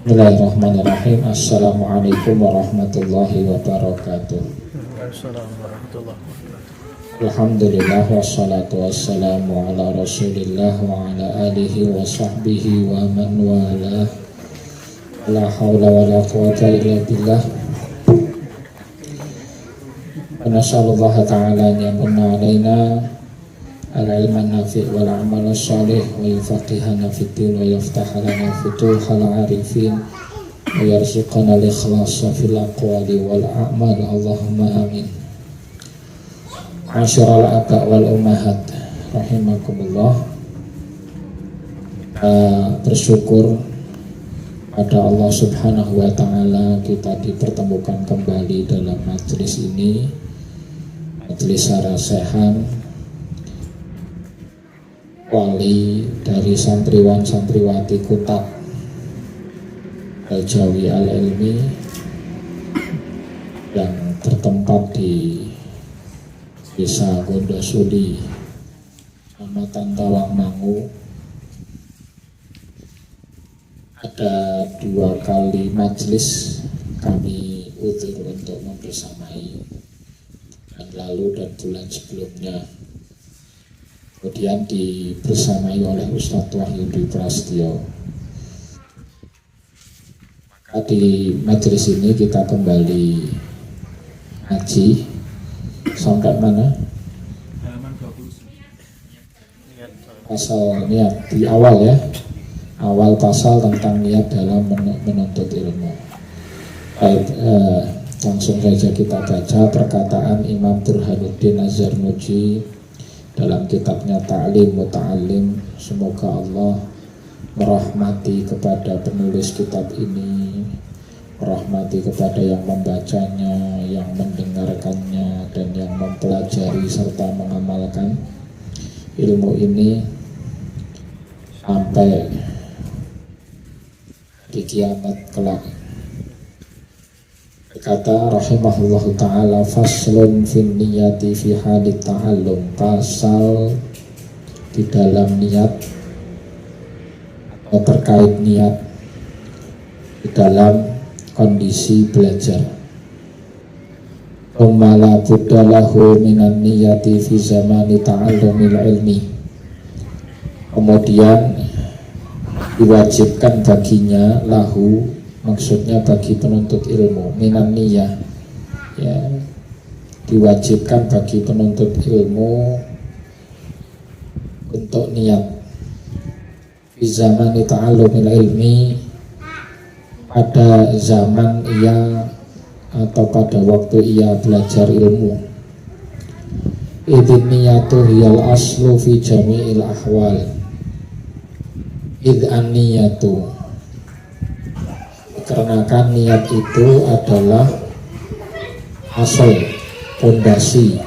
Bismillahirrahmanirrahim. Assalamualaikum warahmatullahi wabarakatuh. Assalamualaikum warahmatullahi wabarakatuh. Alhamdulillah wassalatu wassalamu ala rasulillah wa ala alihi wa sahbihi wa man wala. La hawla wa la quwata illa billah. Wa nas'alullaha ta'ala an yamunna alaina al-ilman nafi' wal amal salih wa yufaqihana fid din wa yaftaha lana futuhal arifin wa yarzuqana al-ikhlasa fil aqwali wal a'mal. Allahumma amin. Masyiral aba wal ummahat rahimakumullah. Bersyukur pada Allah Subhanahu wa taala kita dipertemukan kembali dalam majelis ini, majelis sarasehan wali dari santriwan santriwati Kutak Al-Jawi Al-Ilmi yang tertempat di Desa Gondosuli, Kecamatan Tawangmangu. Ada 2 kali majelis kami utur untuk membersamai, dan lalu dan bulan sebelumnya. Kemudian dibersamai oleh Ustadz Wahyudi Prasetyo. Maka di majelis ini kita kembali ngaji sampai mana? Pasal niat di awal ya. Awal pasal tentang niat dalam menuntut ilmu. Baik, langsung saja kita baca perkataan Imam Burhanuddin Az-Zarnuji dalam kitabnya Ta'lim Muta'alim. Semoga Allah merahmati kepada penulis kitab ini, merahmati kepada yang membacanya, yang mendengarkannya, dan yang mempelajari serta mengamalkan ilmu ini sampai di kiamat kelak. Kata rahimahullahu ta'ala, faslun fin niyati fi halit ta'allum, pasal di dalam niat atau terkait niat di dalam kondisi belajar. Ummala buddalahu minan niyati fi zamani ta'allumil ilmi, kemudian diwajibkan baginya, lahu maksudnya bagi penuntut ilmu, minan niyah ya, diwajibkan bagi penuntut ilmu untuk niat di zaman ta'allumil ilmi, pada zaman ia atau pada waktu ia belajar ilmu. Idin niyatu hiyal aslu fi jami'il ahwal. Id'an niyatu, karena niat itu adalah asal, pondasi,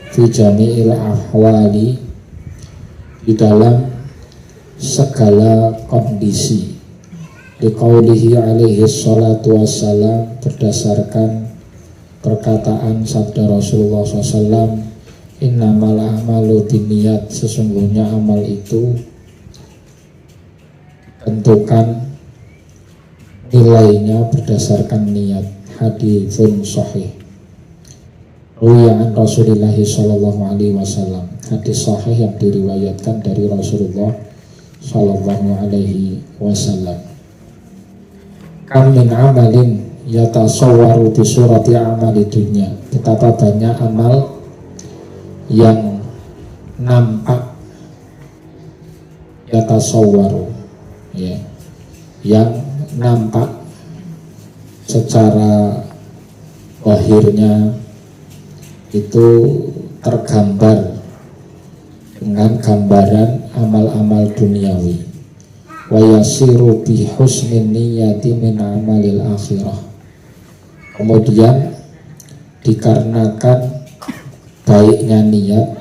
fi jami'il ahwali, di dalam segala kondisi. Liqaulihi alaihi salatu wassalam, berdasarkan perkataan sabda Rasulullah SAW, innamal a'malu binniyat, sesungguhnya amal itu tentukan nilainya berdasarkan niat. Haditsun sahih riwayat Rasulullah sallallahu alaihi wasallam, hadis sahih yang diriwayatkan dari Rasulullah sallallahu alaihi wasallam. Kam min amalin yatasawwaru bi surati amali dunya, betapa banyak amal yang nampak, yatasawwaru ya, yang nampak secara lahirnya itu tergambar dengan gambaran amal-amal duniawi. Wa yasiru bi husnin niyati min amalil akhirah, kemudian dikarenakan baiknya niat,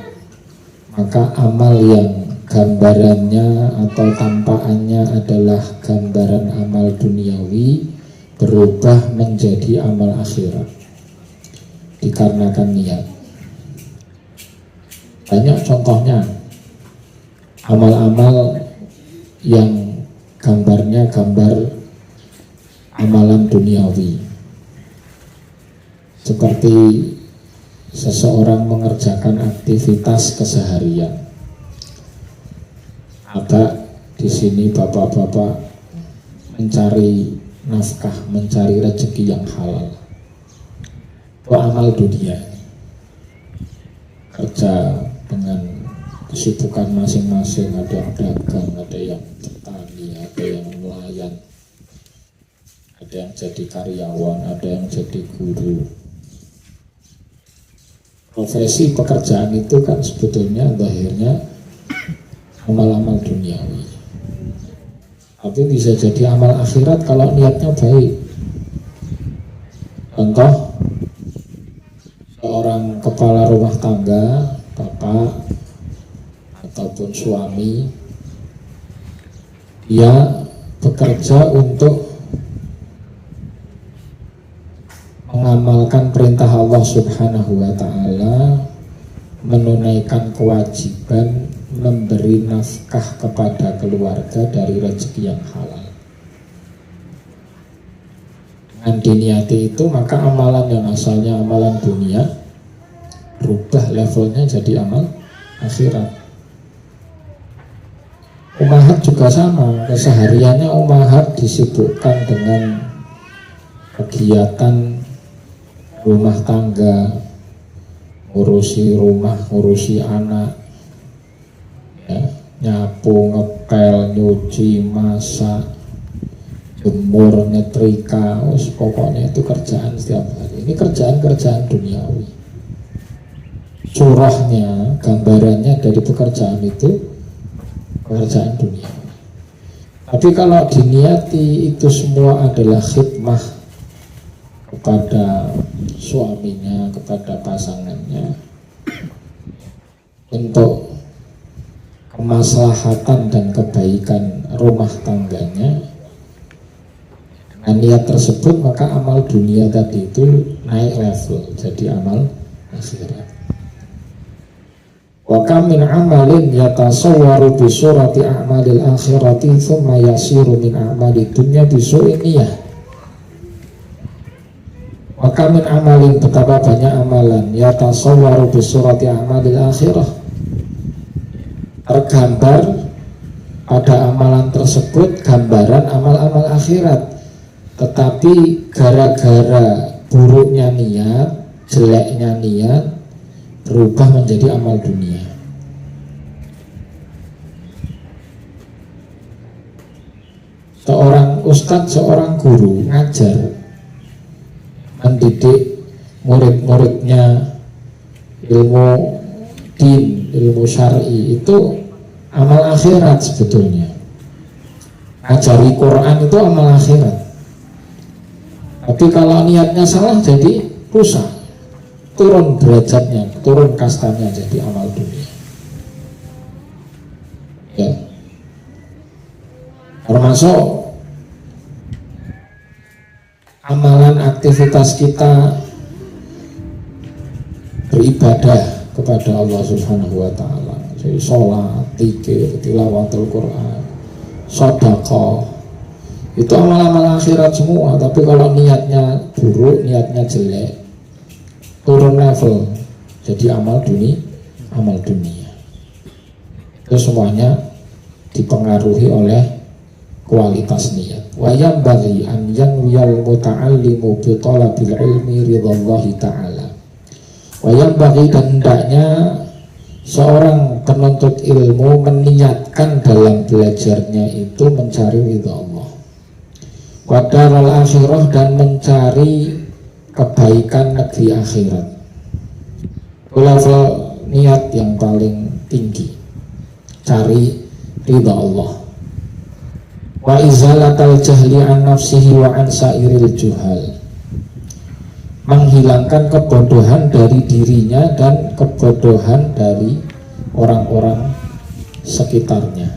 maka amal yang gambarannya atau tampakannya adalah gambaran amal duniawi berubah menjadi amal akhirat dikarenakan niat. Banyak contohnya amal-amal yang gambarnya gambar amalan duniawi, seperti seseorang mengerjakan aktivitas keseharian. Ada di sini bapak-bapak mencari nafkah, mencari rezeki yang halal. Itu amal dunia. Kerja dengan kesibukan masing-masing, ada yang dagang, ada yang petani, ada yang nelayan, ada yang jadi karyawan, ada yang jadi guru. Profesi pekerjaan itu kan sebetulnya akhirnya amal-amal duniawi, tapi bisa jadi amal akhirat kalau niatnya baik. Contoh, seorang kepala rumah tangga, bapak ataupun suami, dia bekerja untuk mengamalkan perintah Allah Subhanahu wa ta'ala, menunaikan kewajiban memberi nafkah kepada keluarga dari rezeki yang halal. Dengan diniati itu, maka amalan yang asalnya amalan dunia berubah levelnya jadi amal akhirat. Ummahat juga sama, kesehariannya ummahat disibukkan dengan kegiatan rumah tangga, ngurusi rumah, ngurusi anak, ya, nyapu, ngepel, nyuci, masak, jemur, nyetrika, pokoknya itu kerjaan setiap hari. Ini kerjaan-kerjaan duniawi. Surahnya, gambarannya dari pekerjaan itu pekerjaan duniawi. Tapi kalau diniati itu semua adalah khidmah kepada suaminya, kepada pasangannya, untuk kemaslahatan dan kebaikan rumah tangganya, dengan niat tersebut, maka amal dunia tadi itu naik level jadi amal akhirat. Wa kam min amalin yatasawwaru bi surati a'malil akhirati thumma yasiru min a'malid dunya bi su'in niyah. Maka min amalin, betapa banyak amalan yatasawwaru bi surati a'malil akhirah, tergambar pada amalan tersebut gambaran amal-amal akhirat, tetapi gara-gara buruknya niat, jeleknya niat, berubah menjadi amal dunia. Seorang ustadz, seorang guru ngajar, mendidik murid-muridnya ilmu din, ilmu syar'i, itu amal akhirat sebetulnya. Ngajari Quran itu amal akhirat. Tapi kalau niatnya salah jadi rusak, turun derajatnya, turun kastanya jadi amal dunia. Ya, termasuk amalan aktivitas kita beribadah kepada Allah Subhanahu wa ta'ala, jadi sholat, zikir, tilawatul Quran, sedekah, itu amal-amal akhirat semua. Tapi kalau niatnya buruk, niatnya jelek, turun level jadi amal dunia. Itu semuanya dipengaruhi oleh kualitas niat. Wa yanbaghi an yanwiyal muta'allimu bi talabil ilmi ridallahi ta'ala. Wa yanbaghi, dan hendaknya seorang penuntut ilmu meniatkan dalam belajarnya itu mencari ridha Allah. Wa daral akhirah, dan mencari kebaikan negeri akhirat. Level niat yang paling tinggi, cari ridha Allah. Wa izalatal jahli an nafsihi wa an sairil juhal, menghilangkan kebodohan dari dirinya dan kebodohan dari orang-orang sekitarnya.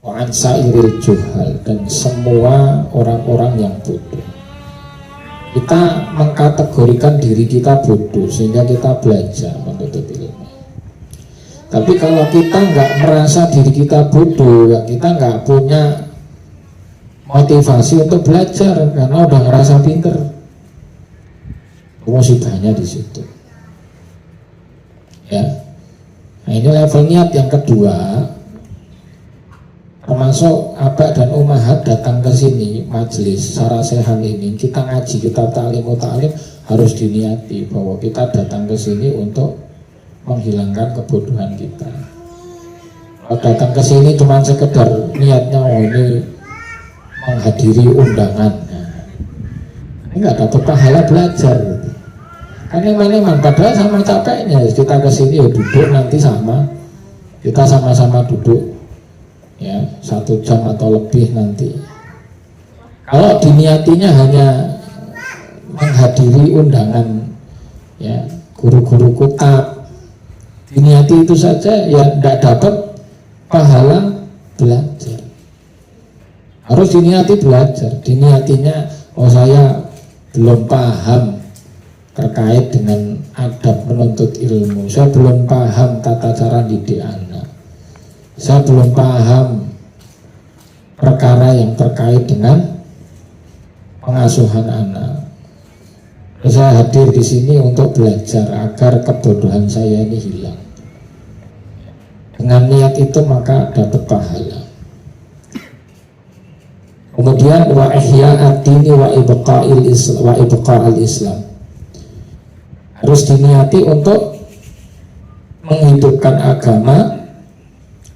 Wa an sairil juhal, dan semua orang-orang yang bodoh. Kita mengkategorikan diri kita bodoh sehingga kita belajar menuntut ilmu. Tapi kalau kita nggak merasa diri kita bodoh, kita nggak punya motivasi untuk belajar karena udah ngerasa pinter. Musibahnya di situ. Ya. Nah, ini level niat yang kedua. Termasuk abah dan umahat datang ke sini majelis sarasehan ini, kita ngaji, kita ta'lim harus diniati bahwa kita datang ke sini untuk menghilangkan kebodohan kita. Kalau datang ke sini cuma sekedar niatnya ini menghadiri undangan, ini nggak dapat pahala belajar. Kan emang padahal sama capeknya kita ke sini ya duduk nanti kita sama-sama duduk ya 1 jam atau lebih nanti. Kalau diniatinya hanya menghadiri undangan ya guru-guru kutab, diniati itu saja ya tidak dapat pahala belajar. Harus diniati belajar. Diniatinya saya belum paham terkait dengan adab menuntut ilmu, saya belum paham tata cara didik anak, saya belum paham perkara yang terkait dengan pengasuhan anak. Saya hadir di sini untuk belajar agar kebodohan saya ini hilang. Dengan niat itu maka dapat pahala. Kemudian wa ihya ad-dini wa ibqa'il Islam. Harus diniati untuk menghidupkan agama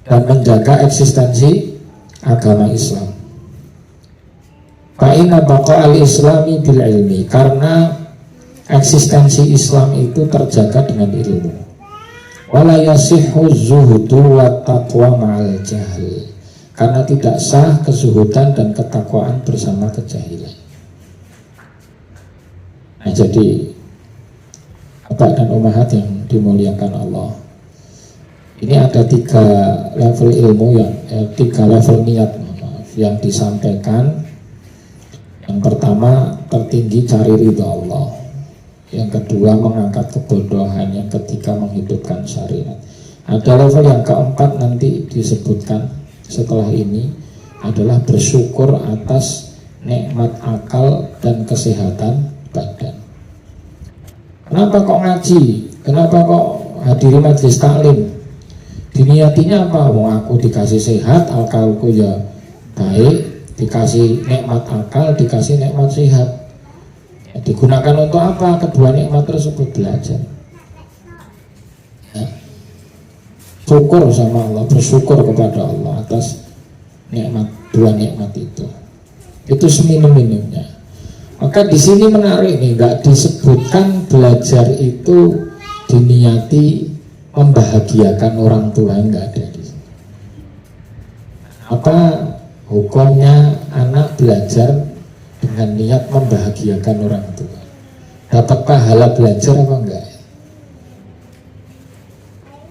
dan menjaga eksistensi agama Islam. Fa'inna baqa'al islami bil ilmi, karena eksistensi Islam itu terjaga dengan ilmu. Wala yasihhu zuhudu wa taqwa ma'al jahl, karena tidak sah kezuhudan dan ketakwaan bersama kejahilan. Nah, jadi Bapak dan Ummahat yang dimuliakan Allah, ini ada 3 level ilmu yang 3 level niat yang disampaikan. Yang pertama, tertinggi cari ridha Allah. Yang kedua, mengangkat kebodohan. Yang ketiga, menghidupkan syariat. Ada level yang keempat nanti disebutkan setelah ini, adalah bersyukur atas nikmat akal dan kesehatan badan. Kenapa kok ngaji? Kenapa kok hadiri majelis taklim? Diniatinya apa? Wong aku dikasih sehat, akalku ya baik, dikasih nikmat akal, dikasih nikmat sehat. Ya, digunakan untuk apa? Kedua nikmat tersebut, belajar. Ya. Syukur sama Allah, bersyukur kepada Allah atas nikmat, 2 nikmat itu. Itu seminim-minimnya. Maka di sini menarik nih, nggak disebutkan belajar itu diniati membahagiakan orang tua, nggak ada di sini. Apa hukumnya anak belajar dengan niat membahagiakan orang tua? Dapat pahala belajar apa enggak?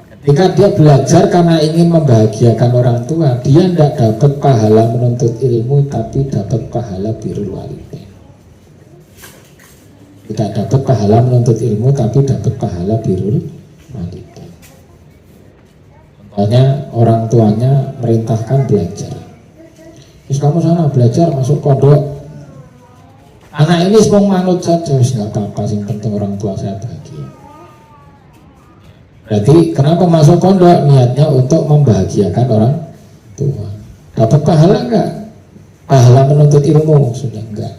Ketika dia belajar karena ingin membahagiakan orang tua, dia tidak dapat pahala menuntut ilmu, tapi dapat pahala birrul walidain. Tidak dapat pahala menuntut ilmu, tapi dapat pahala birrul walidain. Contohnya orang tuanya merintahkan belajar. Terus kamu sana belajar, masuk pondok. Anak ini semua manut saja, nggak apa-apa, yang penting orang tua saya bahagia. Berarti kenapa masuk pondok? Niatnya untuk membahagiakan orang tua. Dapat pahala enggak? Pahala menuntut ilmu maksudnya enggak.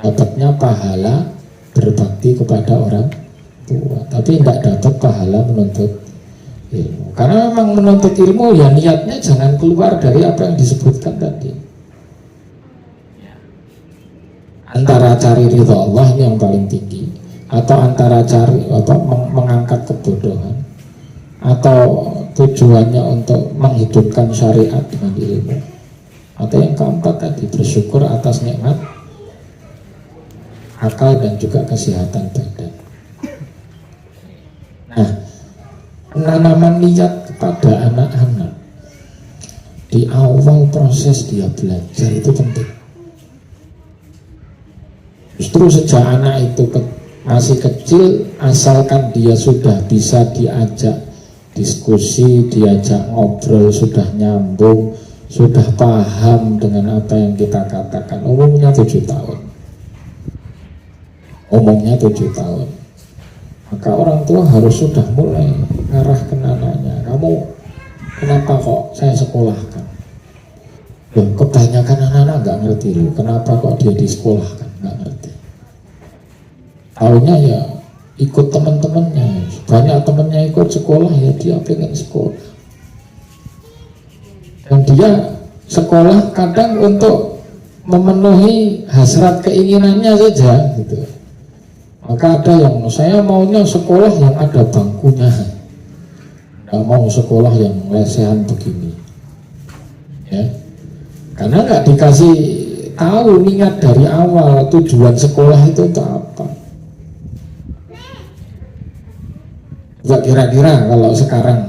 Dapatnya pahala berbakti kepada orang tua, tapi enggak dapat pahala menuntut ilmu. Karena memang menuntut ilmu ya niatnya jangan keluar dari apa yang disebutkan tadi. Antara cari ridha Allah ini yang paling tinggi, atau antara cari mengangkat kebodohan, atau tujuannya untuk menghidupkan syariat dengan ilmu, atau yang keempat tadi bersyukur atas nikmat akal dan juga kesehatan badan. Nah, penanaman niat kepada anak-anak di awal proses dia belajar itu penting. Justru sejak anak itu masih kecil, asalkan dia sudah bisa diajak diskusi, diajak ngobrol, sudah nyambung, sudah paham dengan apa yang kita katakan, umumnya 7 tahun. Umumnya 7 tahun. Maka orang tua harus sudah mulai ngarahkan anaknya. Kamu kenapa kok saya sekolahkan? Loh, kebanyakan anak-anak nggak ngerti loh, kenapa kok dia disekolahkan, nggak ngerti. Taunya ya ikut teman-temannya, banyak temannya ikut sekolah ya dia pengen sekolah. Dan dia sekolah kadang untuk memenuhi hasrat keinginannya saja gitu. Maka ada yang saya maunya sekolah yang ada bangkunya, nggak mau sekolah yang lesehan begini, ya. Karena nggak dikasih tahu niat dari awal tujuan sekolah itu untuk apa. Nggak kira-kira kalau sekarang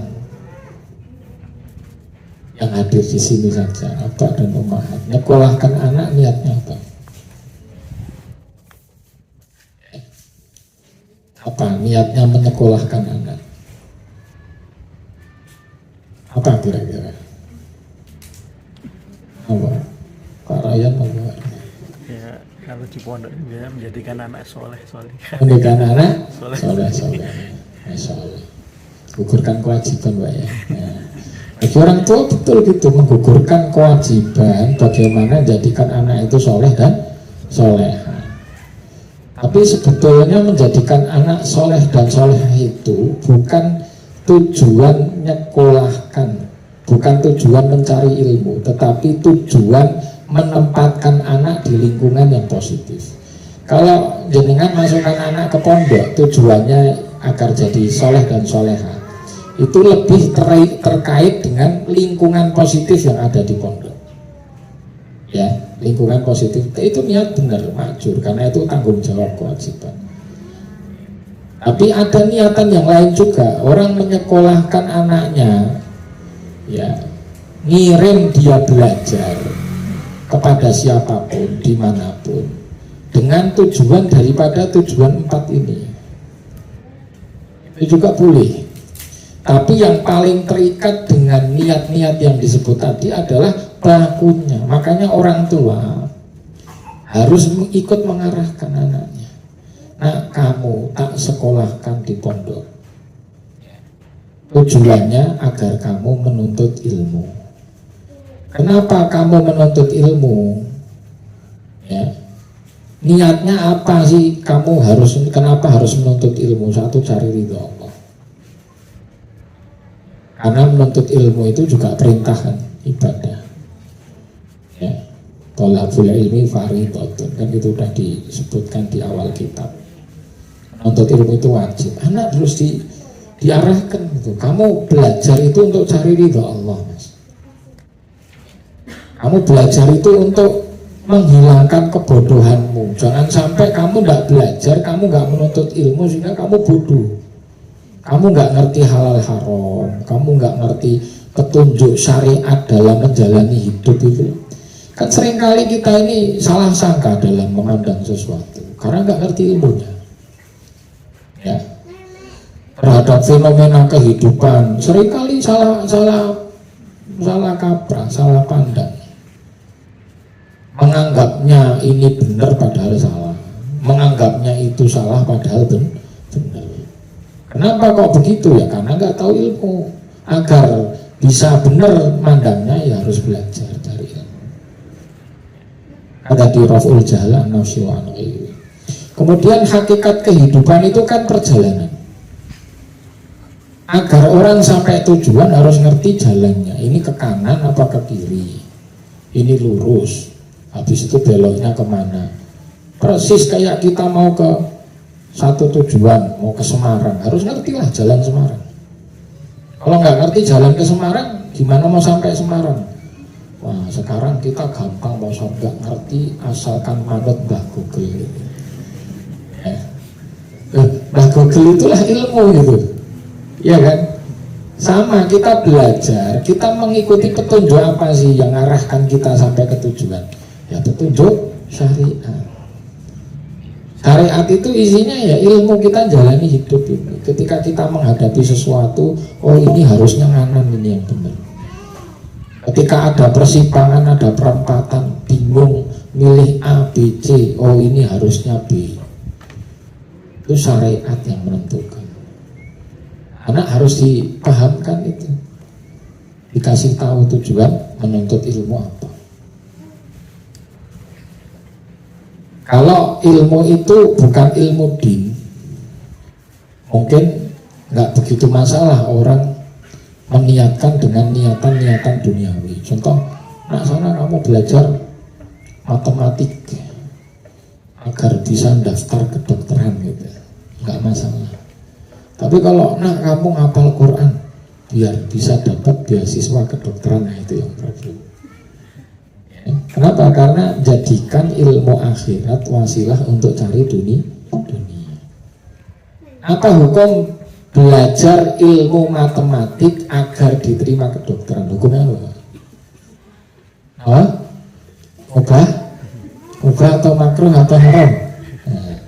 yang hadir di sini saja, Abah dan Ummahat, nyekolahkan anak niatnya apa? Apa niatnya menyekolahkan anak? Apa kira-kira? Apa? Pak Ryan apa? Ya kalau di pondok ya menjadikan anak soleh. Menjadikan anak Soleh. soleh. Masya Allah. Gugurkan kewajiban, Pak ya. Bagi orang tua betul gitu, menggugurkan kewajiban bagaimana jadikan anak itu soleh dan soleha. Tapi sebetulnya menjadikan anak soleh dan soleha itu bukan tujuan nyekolahkan, bukan tujuan mencari ilmu, tetapi tujuan menempatkan anak di lingkungan yang positif. Kalau jenengan masukkan anak ke pondok, tujuannya agar jadi soleh dan soleha, itu lebih terkait dengan lingkungan positif yang ada di pondok. Ya, lingkungan positif itu niat benar, majur, karena itu tanggung jawab kewajiban. Tapi ada niatan yang lain juga. Orang menyekolahkan anaknya, ya, ngirim dia belajar kepada siapapun, dimanapun, dengan tujuan daripada tujuan 4 ini. Itu juga boleh. Tapi yang paling terikat dengan niat-niat yang disebut tadi adalah pelakunya. Makanya orang tua harus ikut mengarahkan anaknya. Nah, kamu tak sekolahkan di pondok, tujuannya agar kamu menuntut ilmu. Kenapa kamu menuntut ilmu? Ya, niatnya apa sih kamu kenapa harus menuntut ilmu? Satu, cari ridho Allah. Karena menuntut ilmu itu juga perintahan ibadah. Ya, thalabul ilmi fardhatun, kan itu sudah disebutkan di awal kitab. Menuntut ilmu itu wajib. Anak terus diarahkan gitu. Kamu belajar itu untuk cari ridho Allah, Mas. Kamu belajar itu untuk menghilangkan kebodohanmu. Jangan sampai kamu nggak belajar, kamu nggak menuntut ilmu sehingga kamu bodoh. Kamu nggak ngerti halal haram, kamu nggak ngerti petunjuk syariat dalam menjalani hidup itu. Kan seringkali kita ini salah sangka dalam memandang sesuatu karena nggak ngerti ilmunya. Ya, terhadap fenomena kehidupan seringkali salah kaprah, salah pandang. Menganggapnya ini benar padahal salah, menganggapnya itu salah padahal benar. Kenapa kok begitu? Ya karena nggak tahu ilmu. Agar bisa benar mandangnya ya harus belajar dari ilmu. Ada di Raf'ul Jahl Nafsi wa An'i. Kemudian hakikat kehidupan itu kan perjalanan. Agar orang sampai tujuan harus ngerti jalannya. Ini ke kanan apa ke kiri? Ini lurus. Habis itu beloknya kemana? Persis kayak kita mau ke satu tujuan, mau ke Semarang, harus ngertilah jalan Semarang. Kalau nggak ngerti jalan ke Semarang, gimana mau sampai Semarang? Wah, sekarang kita gampang mau sampai, nggak ngerti asalkan manut Mbah Google. Mbah Google itulah ilmu gitu, ya kan? Sama, kita belajar, kita mengikuti petunjuk apa sih yang arahkan kita sampai ke tujuan? Ya petunjuk syariat. Syariat itu isinya ya ilmu kita jalani hidup ini. Ketika kita menghadapi sesuatu, oh ini harusnya nganan, ini yang benar. Ketika ada persimpangan, ada perempatan, bingung milih A, B, C, oh ini harusnya B. Itu syariat yang menentukan. Anak harus dipahamkan itu, dikasih tahu tujuan menuntut ilmu apa. Kalau ilmu itu bukan ilmu din, mungkin nggak begitu masalah orang meniatkan dengan niatan-niatan duniawi. Contoh, nak sana kamu belajar matematik agar bisa daftar kedokteran gitu, nggak masalah. Tapi kalau nak kamu hafal Quran biar bisa dapat beasiswa kedokteran, nah itu yang problem. Kenapa? Karena jadikan ilmu akhirat wasilah untuk cari dunia. Apa hukum belajar ilmu matematik agar diterima kedokteran? Hukumnya apa? Mubah? Mubah atau makruh atau haram? Nah,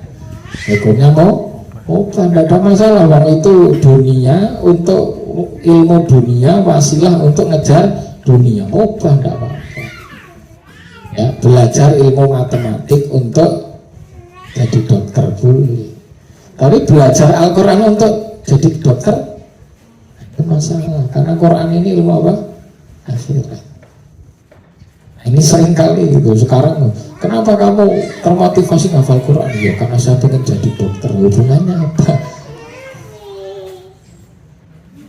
hukumnya mubah, tidak ada masalah. Wong itu dunia, untuk ilmu dunia wasilah untuk ngejar dunia, mubah, tidak apa-apa. Ya, belajar ilmu matematik untuk jadi dokter boleh. Tapi belajar Al-Quran untuk jadi dokter itu masalah, karena Quran ini ilmu apa? Akhirat. Nah, ini sering kali gitu sekarang. Kenapa kamu termotivasi ngafal Quran? Ya karena saya pengen jadi dokter. Hubungannya apa?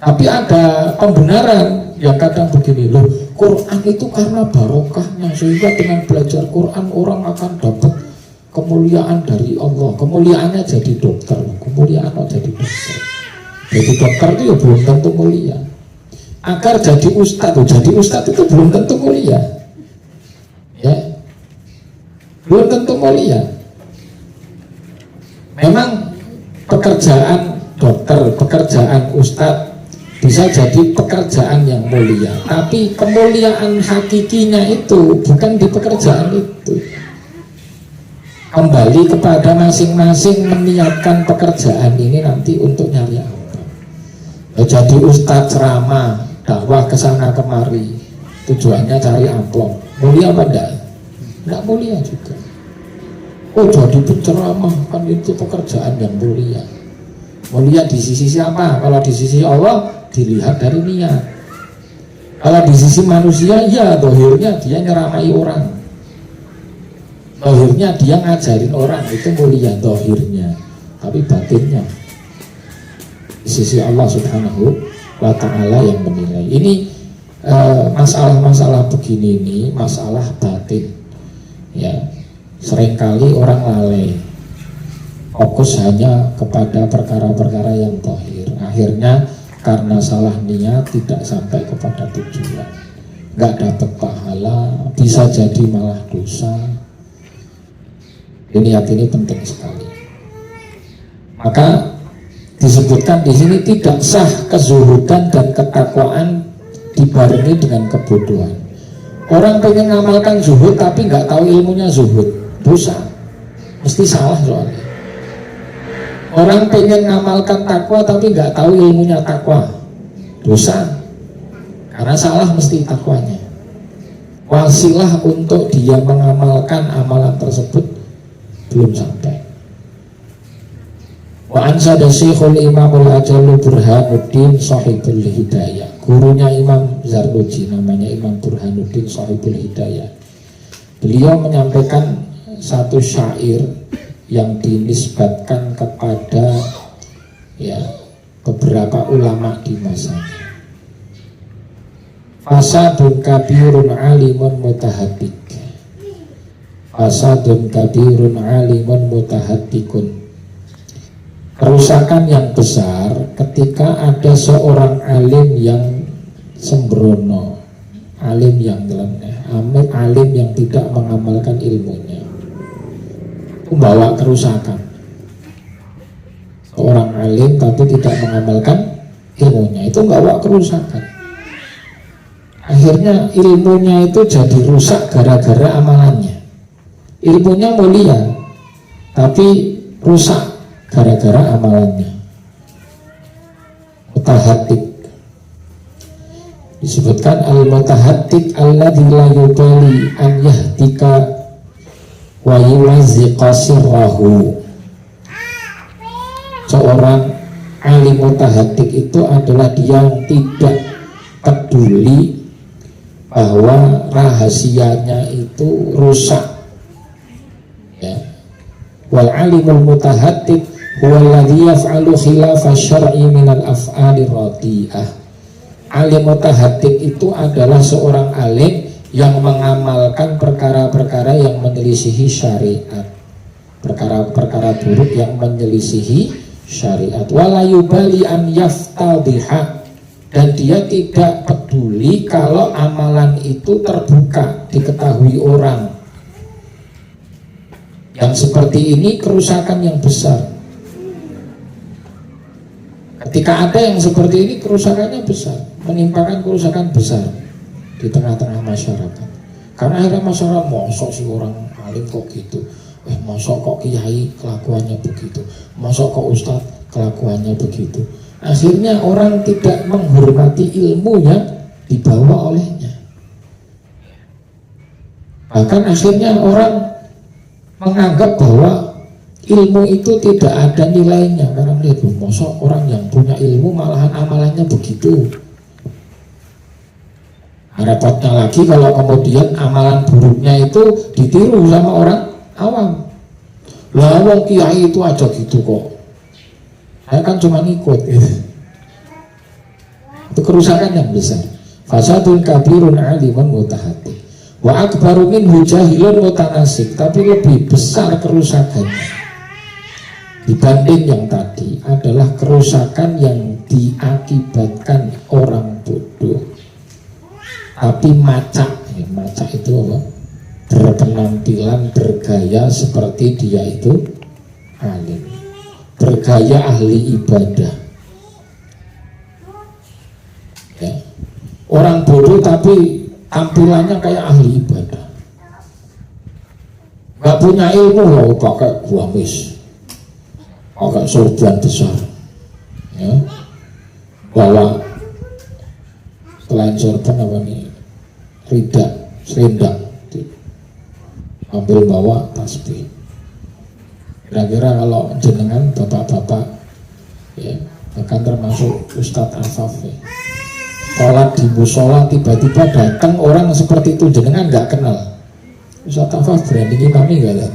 Tapi ada pembenaran yang kadang begini, loh, Quran itu karena barokahnya, sehingga dengan belajar Quran orang akan dapat kemuliaan dari Allah. Kemuliaannya jadi dokter, kemuliaan jadi dokter. Jadi dokter itu ya belum tentu mulia. Agar jadi ustadz itu belum tentu mulia. Ya, belum tentu mulia. Memang pekerjaan dokter, pekerjaan ustadz bisa jadi pekerjaan yang mulia, tapi kemuliaan hakikinya itu bukan di pekerjaan itu. Kembali kepada masing-masing meniatkan pekerjaan ini nanti untuk nyari apa. Jadi ustadz ceramah, dakwah kesana kemari, tujuannya cari amplop, mulia apa enggak? Enggak mulia juga. Oh, jadi penceramah kan itu pekerjaan yang mulia. Mulia di sisi siapa? Kalau di sisi Allah dilihat dari niat. Kalau di sisi manusia, ya dohirnya dia nyeramai orang, dohirnya dia ngajarin orang, itu mulia dohirnya. Tapi batinnya di sisi Allah Subhanahu wa Ta'ala yang menilai. Ini masalah-masalah begini ini masalah batin. Ya, seringkali orang lalai, fokus hanya kepada perkara-perkara yang dohir. Akhirnya karena salah niat tidak sampai kepada tujuan, nggak dapat pahala, bisa jadi malah dosa. Niat ini penting sekali. Maka disebutkan di sini tidak sah kezuhudan dan ketakwaan dibarengi dengan kebodohan. Orang pengen ngamalkan zuhud tapi nggak tahu ilmunya zuhud, dosa, mesti salah soalnya. Orang pengen ngamalkan takwa tapi nggak tahu ilmunya takwa, dosa, karena salah mesti takwanya. Wasilah untuk dia mengamalkan amalan tersebut belum sampai. Wa ansada Syekhul Imamul Ajallu Burhanuddin Sahibul Hidayah, gurunya Imam Zarnuji namanya Imam Burhanuddin Sahibul Hidayah. Beliau menyampaikan satu syair yang dinisbatkan kepada ya beberapa ulama di masanya. Fasadun kabirun alimun mutahadik, fasadun kabirun alimun mutahadikun. Kerusakan yang besar ketika ada seorang alim yang sembrono, alim yang nyeleneh, alim yang tidak mengamalkan ilmunya, membawa kerusakan. Seorang alim tapi tidak mengamalkan ilmunya, itu membawa kerusakan. Akhirnya ilmunya itu jadi rusak gara-gara amalannya. Ilmunya mulia tapi rusak gara-gara amalannya. Mutahadik. Disebutkan al-mutahattik alladzi la yubali an yahdika wa yuwazziqa sirrahu. Seorang alim mutahattik itu adalah dia yang tidak peduli bahwa rahasianya itu rusak, ya. Wal alimul mutahattik huwa alladhi yaf'alu khilafa syar'i minal af'ali radhi'ah. Alim mutahattik itu adalah seorang alim yang mengamalkan perkara-perkara yang menyelisihi syariat, perkara-perkara buruk yang menyelisihi syariat. Wala yubali an yaftadhiha, dan dia tidak peduli kalau amalan itu terbuka, diketahui orang. Yang seperti ini kerusakan yang besar. Ketika ada yang seperti ini, kerusakannya besar, menimpakan kerusakan besar di tengah-tengah masyarakat. Karena akhirnya masyarakat, mosok si orang alim kok gitu, mosok kok kiai kelakuannya begitu, mosok kok ustadz kelakuannya begitu. Akhirnya orang tidak menghormati ilmu yang dibawa olehnya. Bahkan akhirnya orang menganggap bahwa ilmu itu tidak ada nilainya, karena melihat, mosok orang yang punya ilmu malahan amalannya begitu. Repotnya lagi kalau kemudian amalan buruknya itu ditiru sama orang awam. Lah wong kiai itu aja gitu kok, saya kan cuma ikut, gitu. Itu kerusakan yang besar. Fasadun kabirun alimun mutahattik wa akbaru minhu jahilun mutanasik. Tapi lebih besar kerusakannya dibanding yang tadi adalah kerusakan yang diakibatkan orang bodoh tapi macak. Macak itu apa? Berpenampilan, bergaya seperti dia itu alim, bergaya ahli ibadah, ya. Orang bodoh tapi tampilannya kayak ahli ibadah, nggak punya ilmu, loh, pakai gamis, pakai sorban besar, ya. Bawa selain sorban apa nih, rida, selendang, ambil bawa tasbih. Kira-kira kalau jenengan bapak-bapak, ya, bahkan termasuk Ustadz Afaf, ya, sholat di musola tiba-tiba datang orang seperti itu, jenengan nggak kenal, Ustadz Afaf berani ngimami nggak ya?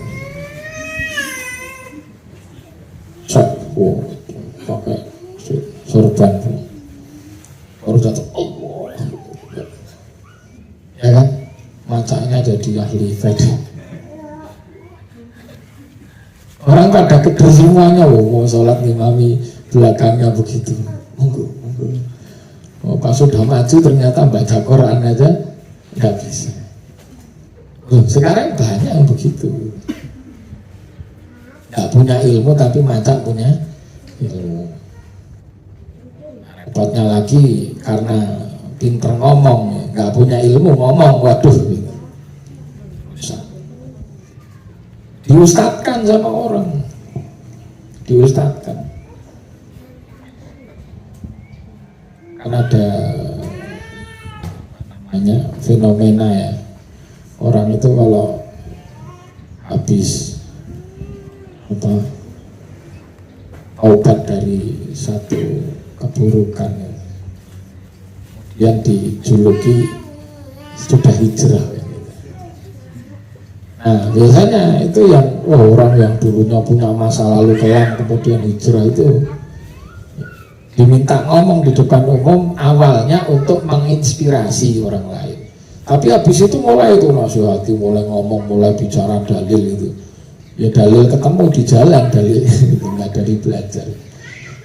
Sok, pakai sorban, baru jatuh, ya kan, macanya jadi ahli ibadah. Orang pada keder semuanya, mau sholat ngimami belakangnya begitu, monggo. Pas sudah maju ternyata baca Quran aja nggak bisa. Sekarang banyak yang begitu, nggak punya ilmu tapi macak punya ilmu. Repotnya lagi karena pinter ngomong, nggak punya ilmu ngomong, waduh, diustadkan sama orang, diustadkan. Kan ada namanya fenomena, ya, orang itu kalau habis apa obat dari satu keburukan, ya, yang dijuluki sudah hijrah. Nah biasanya itu yang orang yang dulunya punya masa lalu kelam kemudian hijrah itu diminta ngomong di depan umum awalnya untuk menginspirasi orang lain, tapi habis itu mulai itu nasihati, mulai ngomong, mulai bicara dalil itu, ya dalil ketemu di jalan, dalil itu nggak dari belajar.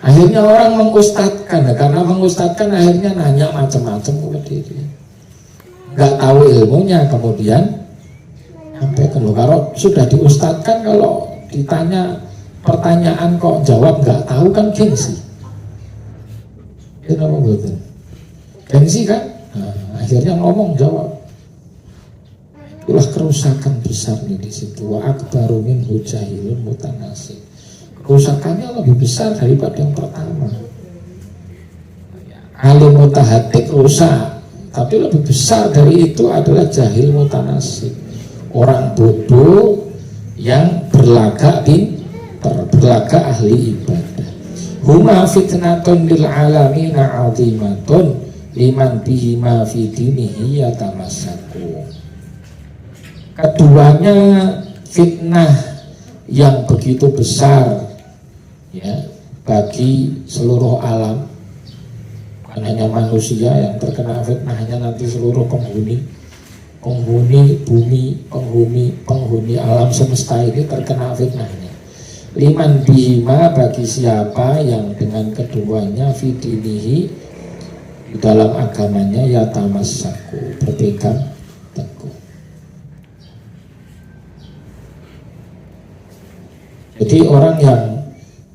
Akhirnya orang mengustadkan, karena mengustadkan akhirnya nanya macam-macam ke diri, nggak tahu ilmunya, kemudian sampai kalau sudah diustadkan, kalau ditanya pertanyaan kok jawab nggak tahu, kan gengsi. Kenapa betul? Gengsi kan? Nah, akhirnya ngomong jawab. Itulah kerusakan besarnya di situ. Wa akbaru minhu jahilun mutanasik. Kerusakannya lebih besar daripada yang pertama. Alim mutahattik rusak, Tapi lebih besar dari itu adalah jahil mutanasib, orang bodoh yang berlagak pintar, berlagak ahli ibadah. Huma fitnatun lil alamina azimatun liman bihima fi dinihi yatamassaku. Keduanya fitnah yang begitu besar ya bagi seluruh alam, bukan hanya manusia yang terkena fitnahnya, nanti seluruh penghuni bumi, penghuni alam semesta ini terkena fitnahnya. Liman bihima, bagi siapa yang dengan keduanya fidinihi, di dalam agamanya yatamassaku, berpegang teguh. Jadi orang yang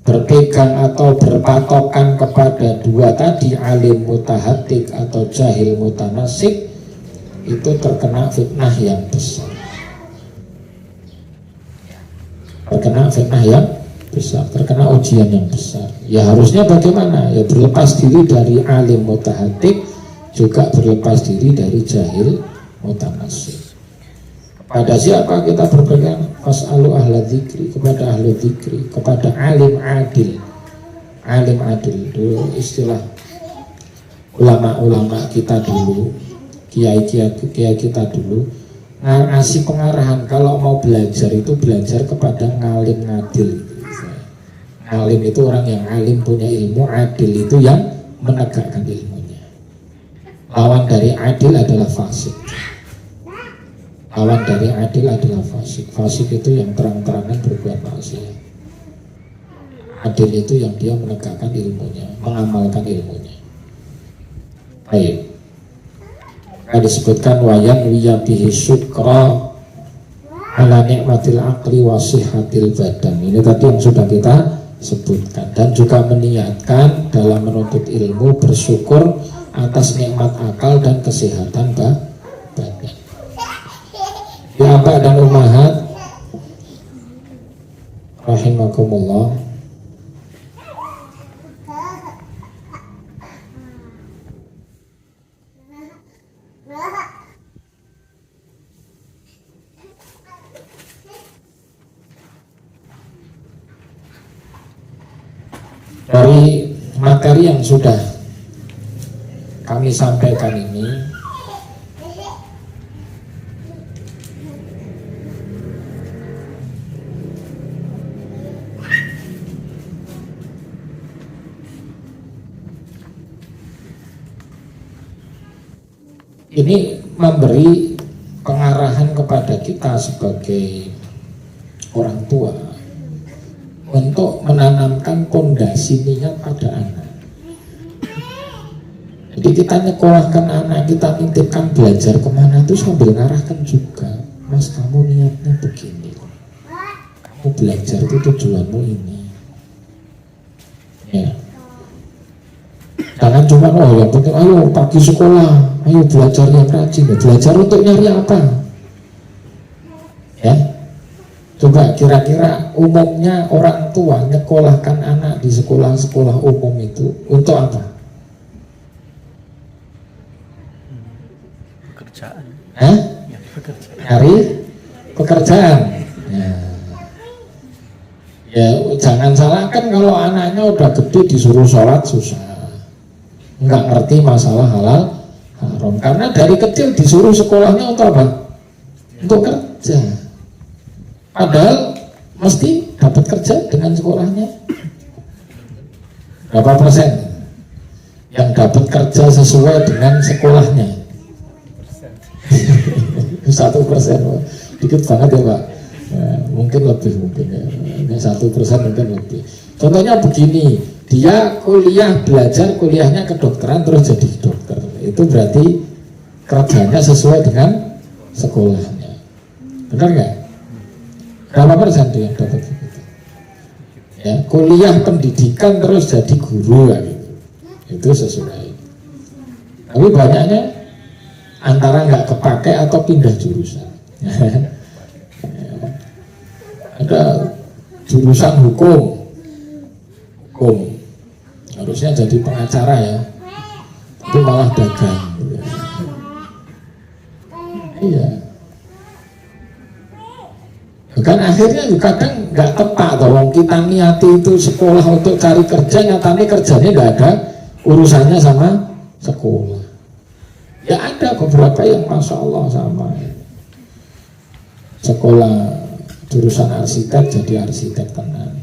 berpegang atau berpatokan kepada dua tadi, alim mutahatik atau jahil mutanasik, itu terkena fitnah yang besar. Terkena fitnah yang besar, terkena ujian yang besar. Ya harusnya bagaimana? Ya berlepas diri dari alim mutahatik, juga berlepas diri dari jahil mutanasik. Pada siapa kita berpegang? Fas'alu ahla dzikri, kepada ahli dzikri, kepada alim adil. Alim adil dulu istilah ulama-ulama kita dulu, kiai kita dulu ngasih pengarahan kalau mau belajar itu belajar kepada ngalim adil. Alim itu orang yang alim, punya ilmu. Adil itu yang menegakkan ilmunya. Lawan dari adil adalah fasik. Lawan dari adil adalah fasik. Fasik itu yang terang-terangan berbuat maksiat. Adil itu yang dia menegakkan ilmunya, mengamalkan ilmunya. Baik. Disebutkan wayan wiyabihi syukra ala nikmatil aqli wa sihhatil badan. Ini tadi yang sudah kita sebutkan, dan juga meniatkan dalam menuntut ilmu bersyukur atas nikmat akal dan kesehatan badan. Ya Abah dan Ummahat rahimakumullah, dari materi yang sudah kami sampaikan ini, ini memberi pengarahan kepada kita sebagai orang tua untuk menanamkan pondasi niat pada anak. Jadi kita nyekolahkan anak, kita nitipkan belajar kemana itu sambil ngarahkan juga, Mas kamu niatnya begini, kamu belajar itu tujuanmu ini ya. Jangan cuma yang penting ayo pagi sekolah, ayo belajar yang rajin. Belajar untuk nyari apa ya? Coba kira-kira umumnya orang tua nyekolahkan anak di sekolah-sekolah umum itu untuk apa? Pekerjaan. Hah? Ya, pekerjaan. Nyari pekerjaan. Ya jangan salahkan kalau anaknya udah gede disuruh sholat susah, nggak ngerti masalah halal haram, karena dari kecil disuruh sekolahnya untuk apa? Untuk kerja. Padahal mesti dapat kerja dengan sekolahnya. Berapa persen yang dapat kerja sesuai dengan sekolahnya? 1%, dikit banget ya Pak. Nah, mungkin lebih mungkin ya. Ini 1% mungkin lebih. Contohnya begini, dia kuliah belajar kuliahnya kedokteran terus jadi dokter. Itu berarti kerjanya sesuai dengan sekolahnya. Benar nggak? Berapa persen tuh yang dapat gitu? Ya, kuliah pendidikan terus jadi guru ya, gitu. Itu sesuai. Tapi banyaknya antara nggak kepake atau pindah jurusan. Ada jurusan hukum harusnya jadi pengacara ya, tapi malah dagang gitu. Iya. Kan akhirnya juga kadang nggak tepat dong, kita niati itu sekolah untuk cari kerja, nyatanya kerjanya nggak ada urusannya sama sekolah. Ya ada beberapa yang masya Allah sama sekolah jurusan arsitek jadi arsitek tenan.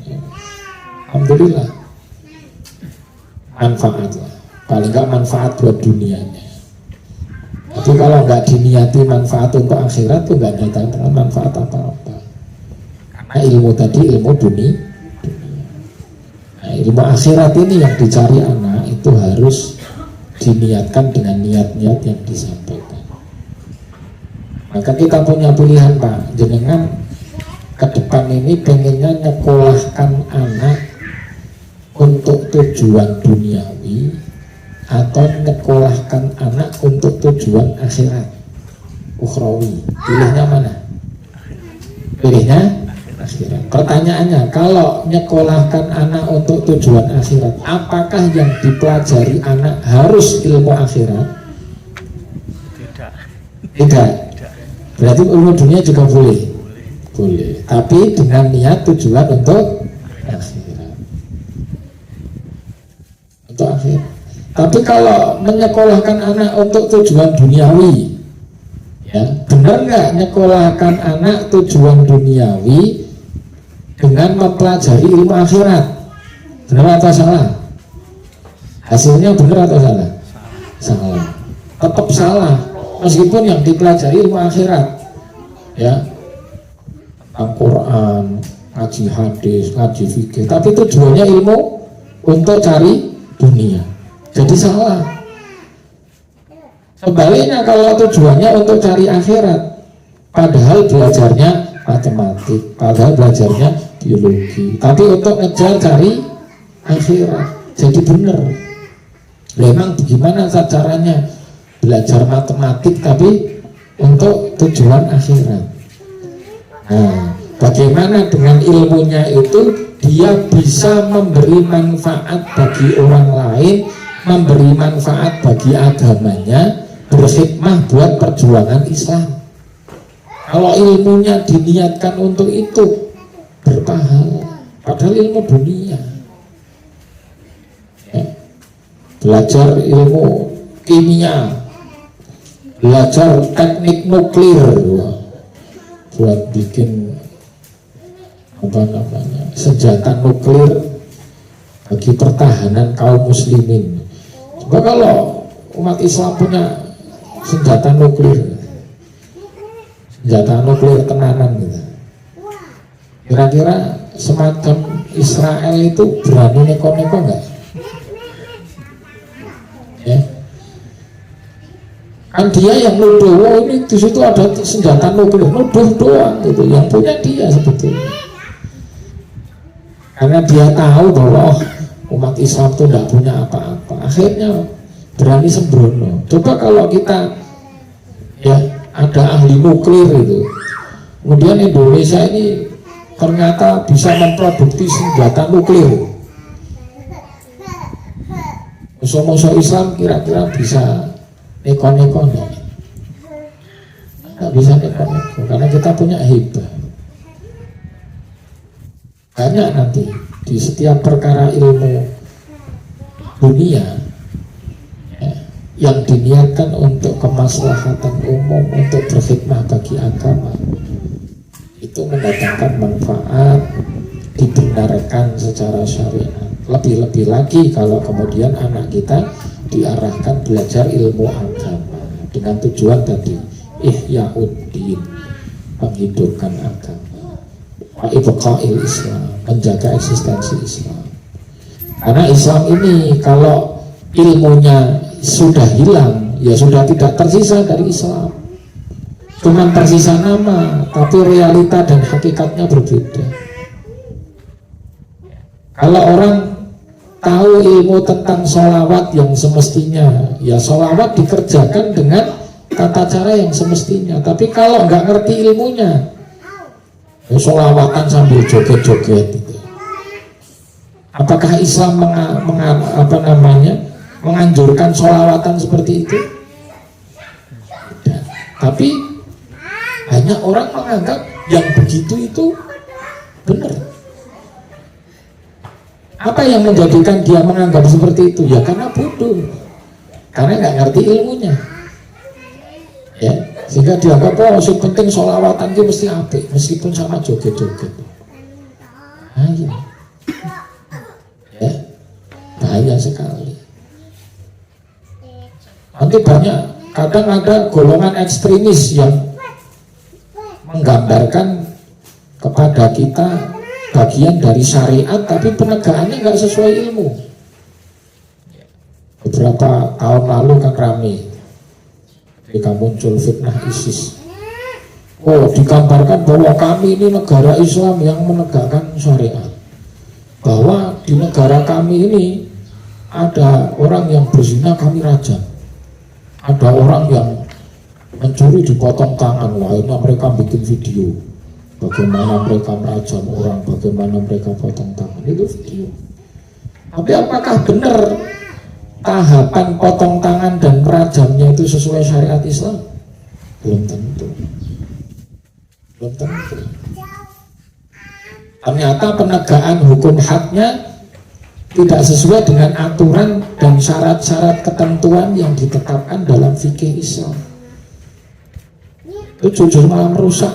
Alhamdulillah manfaat lah, paling nggak manfaat buat dunianya. Tapi kalau nggak diniati manfaat untuk akhirat tuh nggak datang manfaat apa-apa. Karena ilmu tadi ilmu dunia. Nah, ilmu akhirat ini yang dicari anak itu harus diniatkan dengan niat-niat yang disampaikan. Maka kita punya pilihan Pak, jenengan ke depan ini pengennya nyekolahkan anak untuk tujuan duniawi atau nyekolahkan anak untuk tujuan akhirat ukhrawi, pilihnya mana? Pilihnya akhirat. Pertanyaannya, kalau nyekolahkan anak untuk tujuan akhirat, apakah yang dipelajari anak harus ilmu akhirat? Tidak. Berarti ilmu dunia juga boleh? Boleh, tapi dengan niat tujuan untuk akhirat. Untuk akhirat. Tapi kalau menyekolahkan anak untuk tujuan duniawi, ya benar nggak nyekolahkan anak tujuan duniawi dengan mempelajari ilmu akhirat? Benar atau salah? Hasilnya benar atau salah? Salah. Tetap salah, meskipun yang dipelajari ilmu akhirat, ya Al-Quran, ngaji hadis, ngaji fikih, tapi tujuannya ilmu untuk cari dunia. Jadi salah. Sebaliknya kalau tujuannya untuk cari akhirat, padahal belajarnya matematik, padahal belajarnya biologi, tapi untuk ngejar cari akhirat, jadi benar. Memang bagaimana caranya belajar matematik tapi untuk tujuan akhirat? Nah, bagaimana dengan ilmunya itu dia bisa memberi manfaat bagi orang lain, memberi manfaat bagi agamanya, berkhidmah buat perjuangan Islam. Kalau ilmunya diniatkan untuk itu, berpahala. Padahal ilmu dunia, ya. Belajar ilmu kimia, belajar teknik nuklir, buat bikin senjata nuklir bagi pertahanan kaum muslimin. Coba kalau umat Islam punya senjata nuklir tenanan gitu, kira-kira semacam Israel itu berani neko-neko nggak? Ya, kan dia yang nuduh, oh ini di situ ada senjata nuklir, nuduh doang gitu, yang punya dia sebetulnya. Karena dia tahu bahwa umat Islam itu tidak punya apa-apa, akhirnya berani sembrono. Coba kalau kita ya ada ahli nuklir itu, kemudian Indonesia ini ternyata bisa memproduksi senjata nuklir, musuh-musuh Islam kira-kira bisa neko-neko enggak? Nggak bisa neko-neko, karena kita punya hibah. Banyak nanti di setiap perkara ilmu dunia, ya, yang diniatkan untuk kemaslahatan umum, untuk berkhidmah bagi agama, itu mendatangkan manfaat, dibenarkan secara syariat. Lebih-lebih lagi kalau kemudian anak kita diarahkan belajar ilmu agama dengan tujuan tadi ihya'uddin, menghidupkan agama, wa ibqa'il Islam, menjaga eksistensi Islam. Karena Islam ini kalau ilmunya sudah hilang, ya sudah tidak tersisa dari Islam, cuma tersisa nama, tapi realita dan hakikatnya berbeda. Kalau orang tahu ilmu tentang sholawat yang semestinya, ya sholawat dikerjakan dengan tata cara yang semestinya. Tapi kalau nggak ngerti ilmunya, ya sholawatan sambil joget-joget gitu. Apakah Islam menganjurkan sholawatan seperti itu? Tidak. Tapi Banyak orang menganggap yang begitu itu benar. Apa yang menjadikan dia menganggap seperti itu? Ya karena bodoh, karena nggak ngerti ilmunya. Ya, sehingga dianggap oh yang penting sholawatan itu mesti apik, meskipun sama joget-joget. Bahaya, ya, bahaya sekali. Nanti banyak, kadang ada golongan ekstremis yang menggambarkan kepada kita bagian dari syariat, tapi penegakannya nggak sesuai ilmu. Beberapa tahun lalu kan rame ketika muncul fitnah ISIS. Oh, digambarkan bahwa kami ini negara Islam yang menegakkan syariat, bahwa di negara kami ini ada orang yang berzina kami rajam, ada orang yang mencuri dipotong tangan. Wah, ini mereka bikin video bagaimana mereka merajam orang, bagaimana mereka potong tangan, itu video. Tapi apakah benar tahapan potong tangan dan merajamnya itu sesuai syariat Islam? Belum tentu. Belum tentu. Ternyata penegakan hukum hadnya tidak sesuai dengan aturan dan syarat-syarat ketentuan yang ditetapkan dalam fikih Islam. Itu jujur malah merusak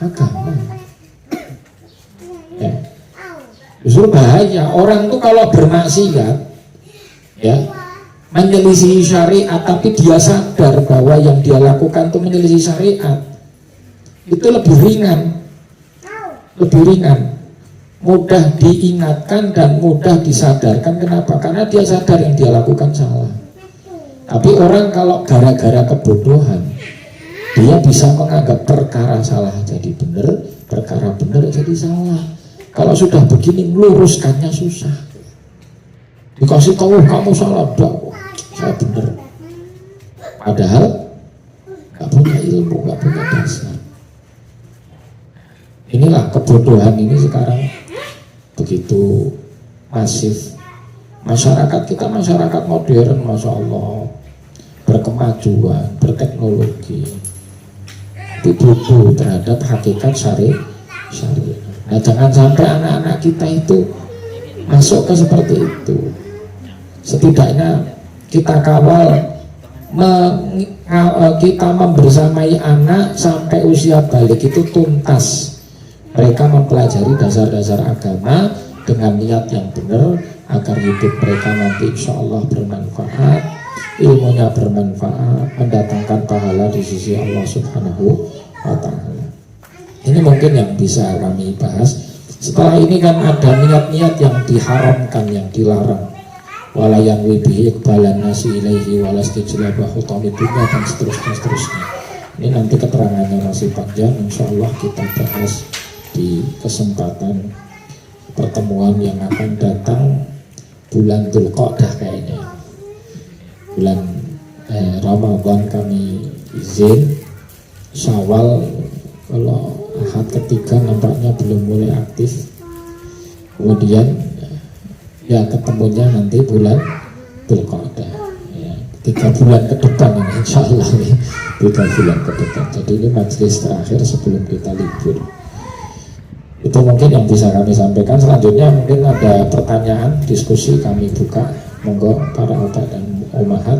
agama. Ya. Justru bahaya orang tuh kalau bermaksiat, ya, menyelisihi syariat, tapi dia sadar bahwa yang dia lakukan itu menyelisih syariat, itu lebih ringan, mudah diingatkan dan mudah disadarkan. Kenapa? Karena dia sadar yang dia lakukan salah. Tapi orang kalau gara-gara kebodohan, dia bisa menganggap perkara salah jadi benar, perkara benar jadi salah. Kalau sudah begini meluruskannya susah. Dikasih tahu kamu salah, saya benar. Padahal nggak punya ilmu, nggak punya dasar. Inilah kebodohan ini sekarang begitu masif. Masyarakat kita masyarakat modern, masya Allah, berkemajuan, berteknologi, tapi bodoh terhadap hakikat syariat. Nah, jangan sampai anak-anak kita itu masuk ke seperti itu. Setidaknya kita kawal, kita membersamai anak sampai usia balik itu tuntas. Mereka mempelajari dasar-dasar agama dengan niat yang benar agar hidup mereka nanti insya Allah bermanfaat, ilmunya bermanfaat, mendatangkan pahala di sisi Allah Subhanahu wa Ta'ala. Ini mungkin yang bisa kami bahas. Setelah ini kan ada niat-niat yang diharamkan, yang dilarang. Wala yanwi bihi iqbalan nasi ilaihi walastijlabah hutami dunya dan seterusnya. Ini nanti keterangannya masih panjang, insya Allah kita bahas di kesempatan pertemuan yang akan datang bulan Dzulqa'dah kayaknya. Bulan Ramadan kami izin, Syawal kalau Ahad ketiga nampaknya belum mulai aktif. Kemudian ya ketemunya nanti bulan Dzulqa'dah ya, 3 bulan ke depan ini insya Allah nih, 3 bulan ke depan. Jadi ini majelis terakhir sebelum kita libur. Itu mungkin yang bisa kami sampaikan. Selanjutnya mungkin ada pertanyaan, diskusi kami buka. Monggo para otak dan umahat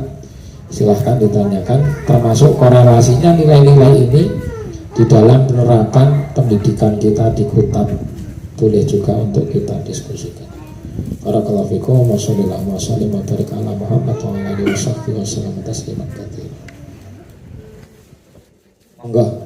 silahkan ditanyakan, termasuk korelasinya nilai-nilai ini di dalam penerapan pendidikan kita di Kutab. Boleh juga untuk kita diskusikan. Barakallahu fikum wa sallallahu wa sallim wa barik ala Muhammad wa ala alihi wa sahbihi wa sallam tasliman katsiran. Monggo.